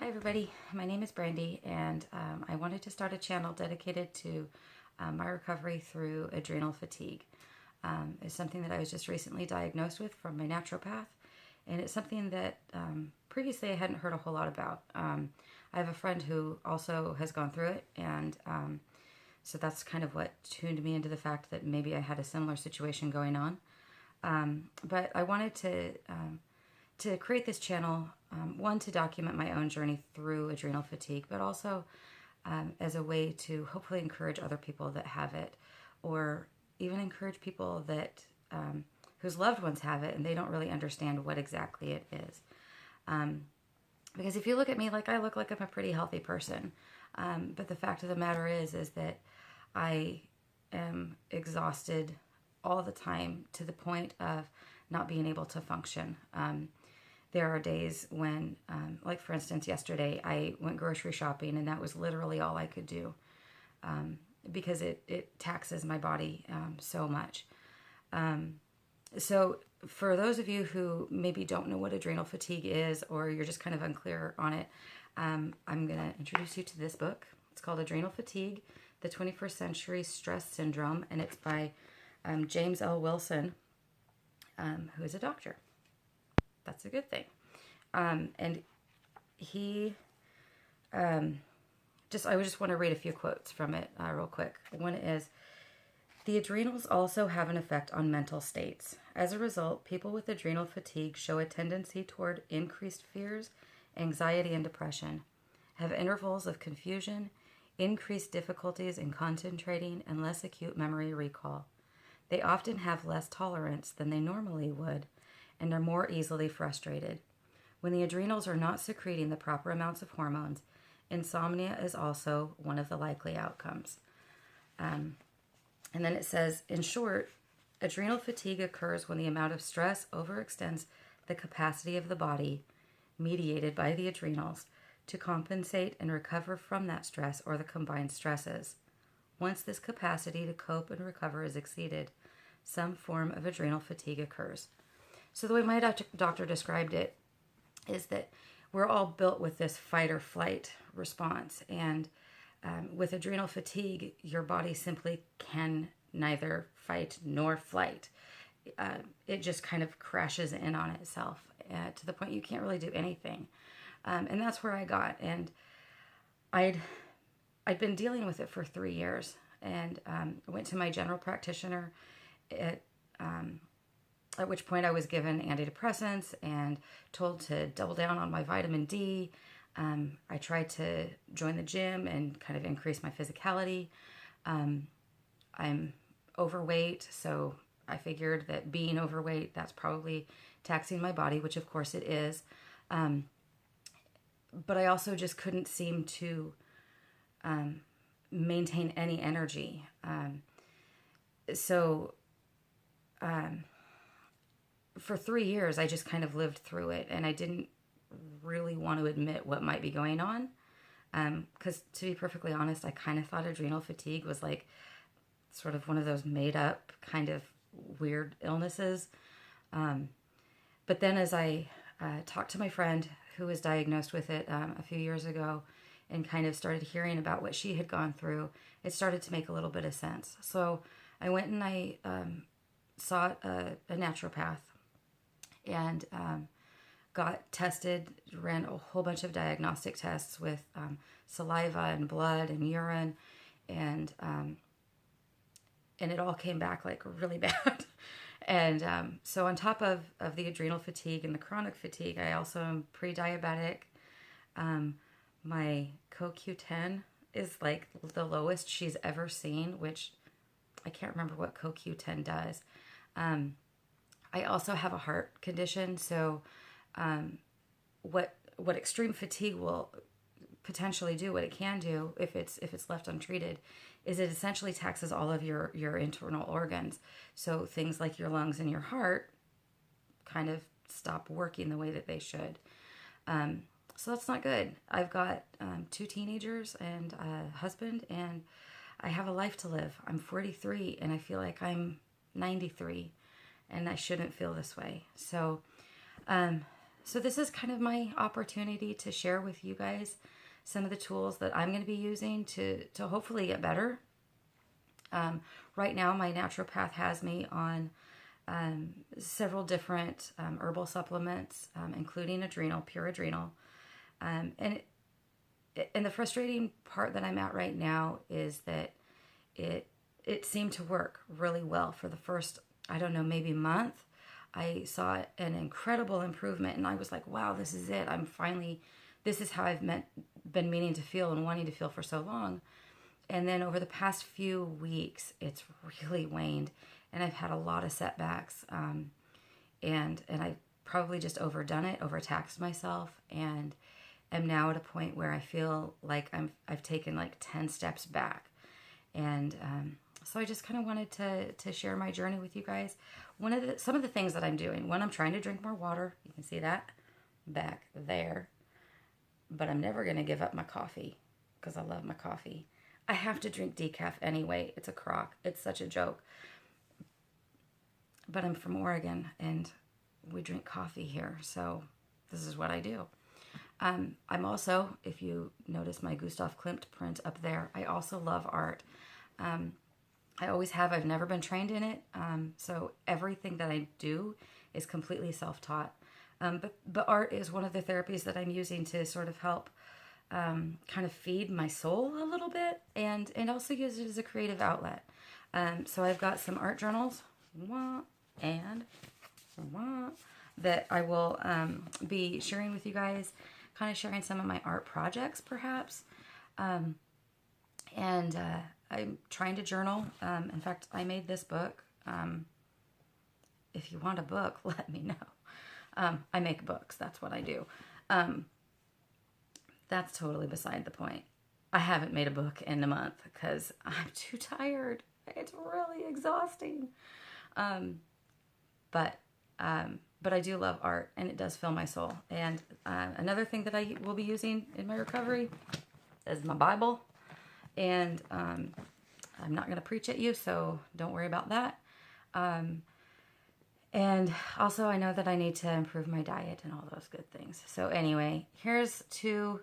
Hi everybody, my name is Brandy and I wanted to start a channel dedicated to my recovery through adrenal fatigue. It's something that I was just recently diagnosed with from my naturopath, and it's something that previously I hadn't heard a whole lot about. I have a friend who also has gone through it, and so that's kind of what tuned me into the fact that maybe I had a similar situation going on. But I wanted to create this channel, one, to document my own journey through adrenal fatigue, but also as a way to hopefully encourage other people that have it, or even encourage people that whose loved ones have it and they don't really understand what exactly it is. Because if you look at me, like, I look like I'm a pretty healthy person, but the fact of the matter is that I am exhausted all the time to the point of not being able to function. There are days when, like for instance, yesterday I went grocery shopping and that was literally all I could do, because it taxes my body so much. So for those of you who maybe don't know what adrenal fatigue is, or you're just kind of unclear on it, I'm going to introduce you to this book. It's called Adrenal Fatigue, the 21st Century Stress Syndrome, and it's by James L. Wilson, who is a doctor. That's a good thing. And he, I just want to read a few quotes from it real quick. One is, "The adrenals also have an effect on mental states. As a result, people with adrenal fatigue show a tendency toward increased fears, anxiety, and depression, have intervals of confusion, increased difficulties in concentrating, and less acute memory recall. They often have less tolerance than they normally would, and are more easily frustrated. When the adrenals are not secreting the proper amounts of hormones, insomnia is also one of the likely outcomes." And then it says, "In short, adrenal fatigue occurs when the amount of stress overextends the capacity of the body, mediated by the adrenals, to compensate and recover from that stress or the combined stresses. Once this capacity to cope and recover is exceeded, some form of adrenal fatigue occurs." So the way my doctor described it is that we're all built with this fight or flight response. And with adrenal fatigue, your body simply can neither fight nor flight. It just kind of crashes in on itself to the point you can't really do anything. And that's where I got. And I'd been dealing with it for 3 years. And I went to my general practitioner at which point I was given antidepressants and told to double down on my vitamin D. I tried to join the gym and kind of increase my physicality. I'm overweight, so I figured that being overweight, that's probably taxing my body, which of course it is. But I also just couldn't seem to maintain any energy. For 3 years, I just kind of lived through it, and I didn't really want to admit what might be going on. Because to be perfectly honest, I kind of thought adrenal fatigue was like sort of one of those made up kind of weird illnesses. But then as I talked to my friend who was diagnosed with it a few years ago and kind of started hearing about what she had gone through, it started to make a little bit of sense. So I went and I saw a naturopath and got tested, ran a whole bunch of diagnostic tests with saliva and blood and urine, and it all came back like really bad. And so on top of the adrenal fatigue and the chronic fatigue, I also am pre-diabetic. My CoQ10 is like the lowest she's ever seen, which I can't remember what CoQ10 does. I also have a heart condition, so what extreme fatigue will potentially do, what it can do if it's left untreated, is it essentially taxes all of your internal organs. So things like your lungs and your heart kind of stop working the way that they should. So that's not good. I've got 2 teenagers and a husband, and I have a life to live. I'm 43, and I feel like I'm 93, and I shouldn't feel this way. So So this is kind of my opportunity to share with you guys some of the tools that I'm going to be using to hopefully get better. Right now, my naturopath has me on several different herbal supplements, including pure adrenal. And the frustrating part that I'm at right now is that it seemed to work really well for the first, I don't know, maybe month. I saw an incredible improvement, and I was like, wow, this is it. This is how I've been meaning to feel and wanting to feel for so long. And then over the past few weeks, it's really waned, and I've had a lot of setbacks. And I've probably just overdone it, overtaxed myself, and am now at a point where I feel like I've taken like 10 steps back. And so I just kind of wanted to share my journey with you guys. Some of the things that I'm doing, one, I'm trying to drink more water. You can see that back there. But I'm never going to give up my coffee because I love my coffee. I have to drink decaf anyway. It's a crock. It's such a joke. But I'm from Oregon, and we drink coffee here, so this is what I do. I'm also, if you notice my Gustav Klimt print up there, I also love art. I always have. I've never been trained in it, so everything that I do is completely self-taught. But art is one of the therapies that I'm using to sort of help kind of feed my soul a little bit, and also use it as a creative outlet. So I've got some art journals that I will be sharing with you guys, kind of sharing some of my art projects perhaps. And I'm trying to journal. In fact, I made this book. If you want a book, let me know. I make books. That's what I do. That's totally beside the point. I haven't made a book in a month because I'm too tired. It's really exhausting. But I do love art, and it does fill my soul. And another thing that I will be using in my recovery is my Bible. And I'm not going to preach at you, so don't worry about that. And also, I know that I need to improve my diet and all those good things. So anyway, here's to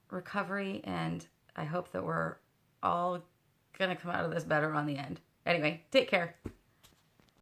recovery, and I hope that we're all going to come out of this better on the end. Anyway, take care.